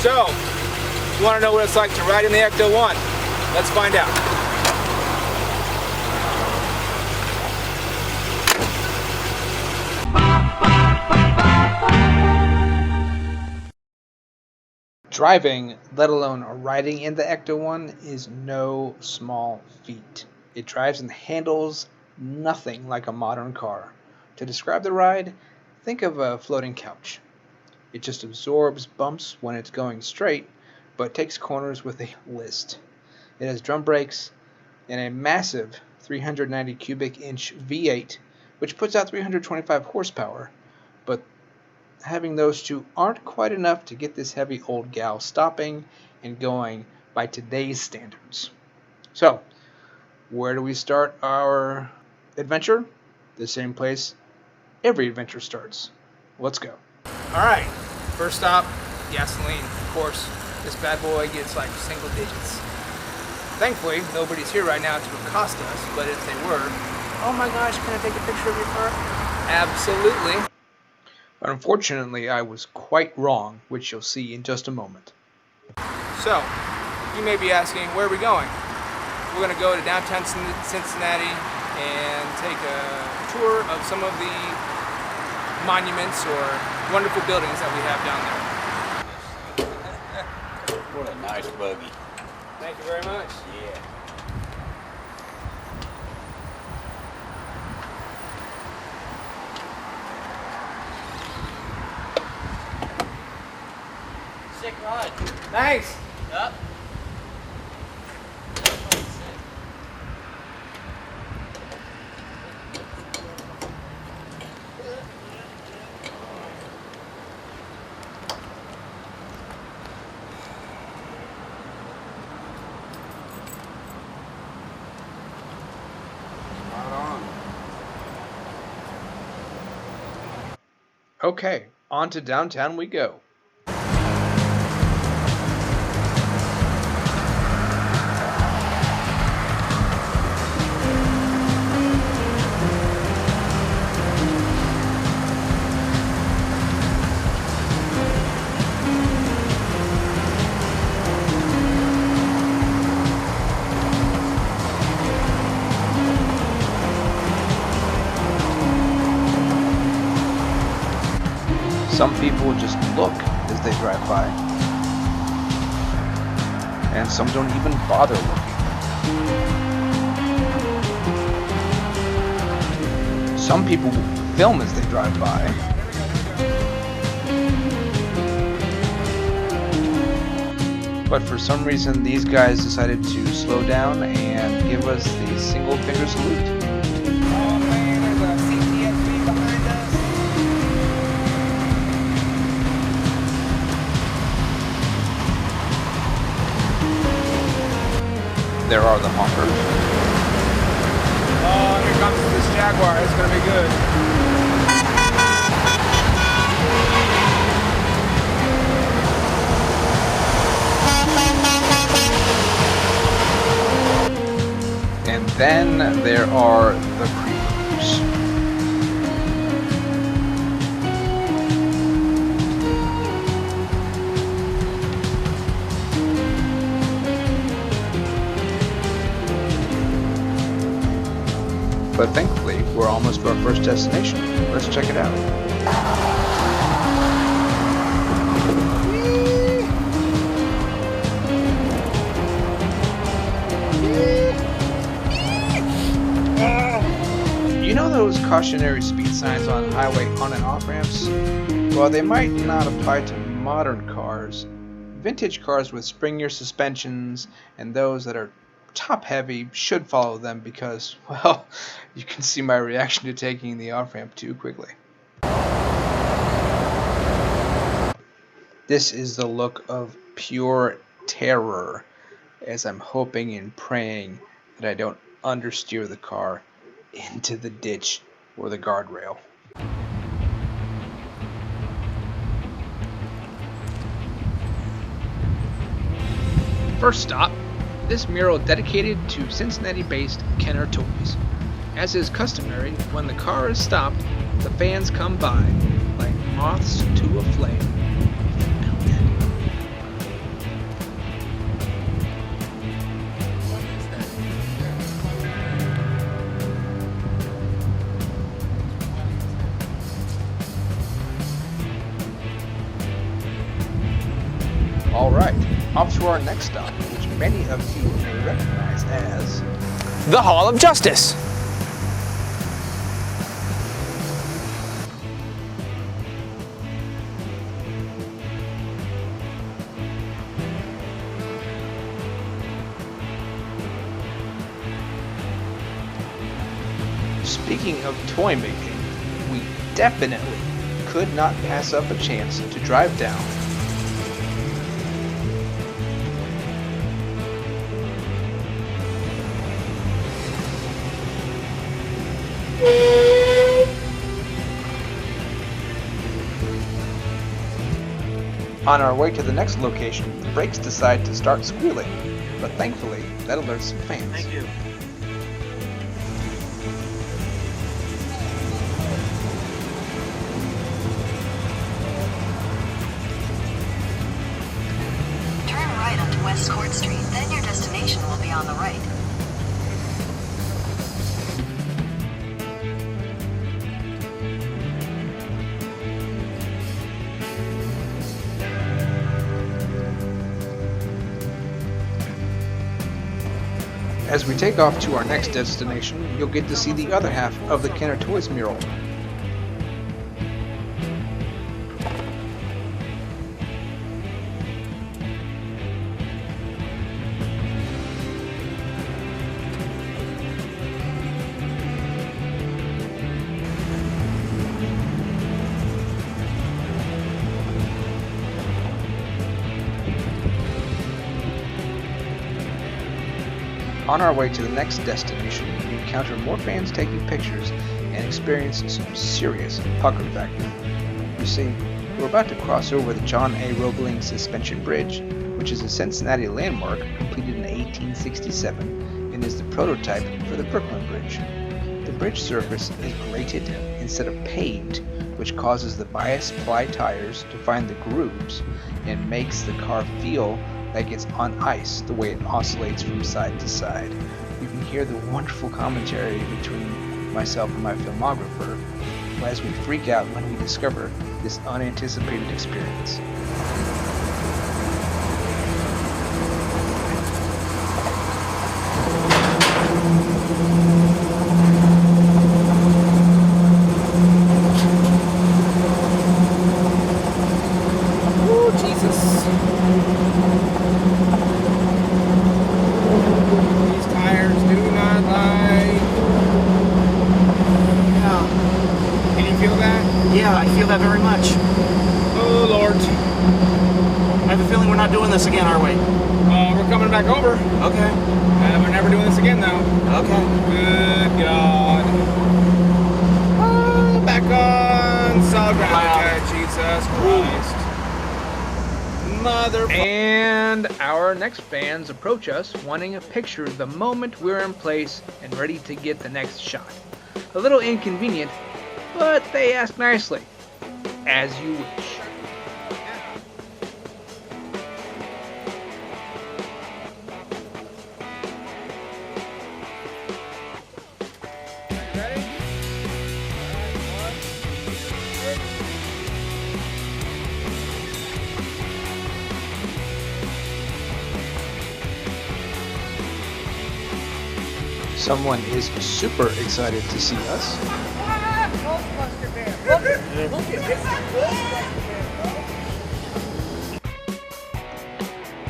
So, you want to know what it's like to ride in the Ecto-1? Let's find out. Driving, let alone riding in the Ecto-1, is no small feat. It drives and handles nothing like a modern car. To describe the ride, think of a floating couch. It just absorbs bumps when it's going straight, but takes corners with a list. It has drum brakes and a massive 390 cubic inch V8, which puts out 325 horsepower, but having those two aren't quite enough to get this heavy old gal stopping and going by today's standards. So, where do we start our adventure? The same place every adventure starts. Let's go. Alright, first stop, gasoline. Of course, this bad boy gets like single digits. Thankfully, nobody's here right now to accost us, but if they were, oh my gosh, can I take a picture of your car? Absolutely. Unfortunately, I was quite wrong, which you'll see in just a moment. So, you may be asking, where are we going? We're going to go to downtown Cincinnati and take a tour of some of the monuments or wonderful buildings that we have down there. What a nice buggy. Thank you very much. Yeah. Sick ride. Thanks. Yep. Okay, on to downtown we go. Some people just look as they drive by, and some don't even bother looking. Some people film as they drive by. But for some reason, these guys decided to slow down and give us the single finger salute. Oh man, there's a CTSV behind us. There are the honkers. Oh, here comes this Jaguar. It's going to be good. And then there are the creepers. But thankfully, we're almost to our first destination. Let's check it out. You know those cautionary speed signs on highway on and off ramps? Well, they might not apply to modern cars. Vintage cars with springier suspensions and those that are top heavy should follow them because, well, you can see my reaction to taking the off-ramp too quickly. This is the look of pure terror, as I'm hoping and praying that I don't understeer the car into the ditch or the guardrail. First stop, this mural dedicated to Cincinnati-based Kenner Toys. As is customary, when the car is stopped, the fans come by like moths to a flame. Alright, off to our next stop, which many of you may recognize as The Hall of Justice. Speaking of toy making, we definitely could not pass up a chance to drive down On our way to the next location, the brakes decide to start squealing, but thankfully that alerts some fans. Thank you. Turn right onto West Court Street, then your destination will be on the right. As we take off to our next destination, you'll get to see the other half of the Kenner Toys mural. On our way to the next destination, we encounter more fans taking pictures and experience some serious pucker factor. You see, we're about to cross over the John A. Roebling Suspension Bridge, which is a Cincinnati landmark completed in 1867 and is the prototype for the Brooklyn Bridge. The bridge surface is grated instead of paved, which causes the bias ply tires to find the grooves and makes the car feel like it's on ice the way it oscillates from side to side. You can hear the wonderful commentary between myself and my filmographer as we freak out when we discover this unanticipated experience. Yeah, I feel that very much. Oh, Lord. I have a feeling we're not doing this again, are we? We're coming back over. Okay. We're never doing this again, though. Okay. Good God. Back on solid ground. Wow. Okay, Jesus Christ. Mother. And our next fans approach us wanting a picture the moment we're in place and ready to get the next shot. A little inconvenient, but they ask nicely, as you wish. Someone is super excited to see us. Ghostbusters van. Look at this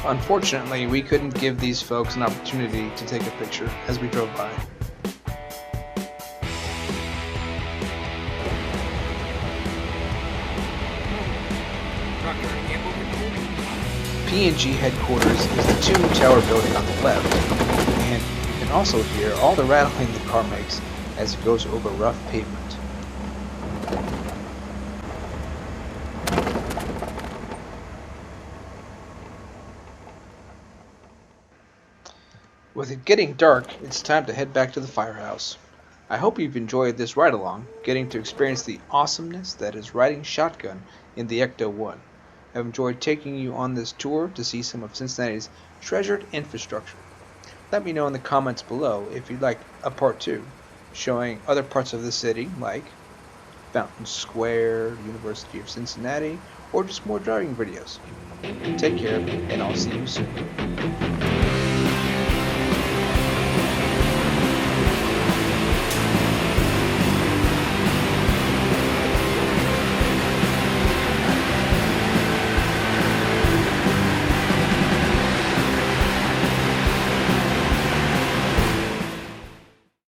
Unfortunately, we couldn't give these folks an opportunity to take a picture as we drove by. P&G headquarters is the two-tower building on the left, and you can also hear all the rattling the car makes as it goes over rough pavement. With it getting dark, it's time to head back to the firehouse. I hope you've enjoyed this ride-along, getting to experience the awesomeness that is riding shotgun in the Ecto-1. I've enjoyed taking you on this tour to see some of Cincinnati's treasured infrastructure. Let me know in the comments below if you'd like a part 2, showing other parts of the city like Fountain Square, University of Cincinnati, or just more driving videos. Take care, and I'll see you soon.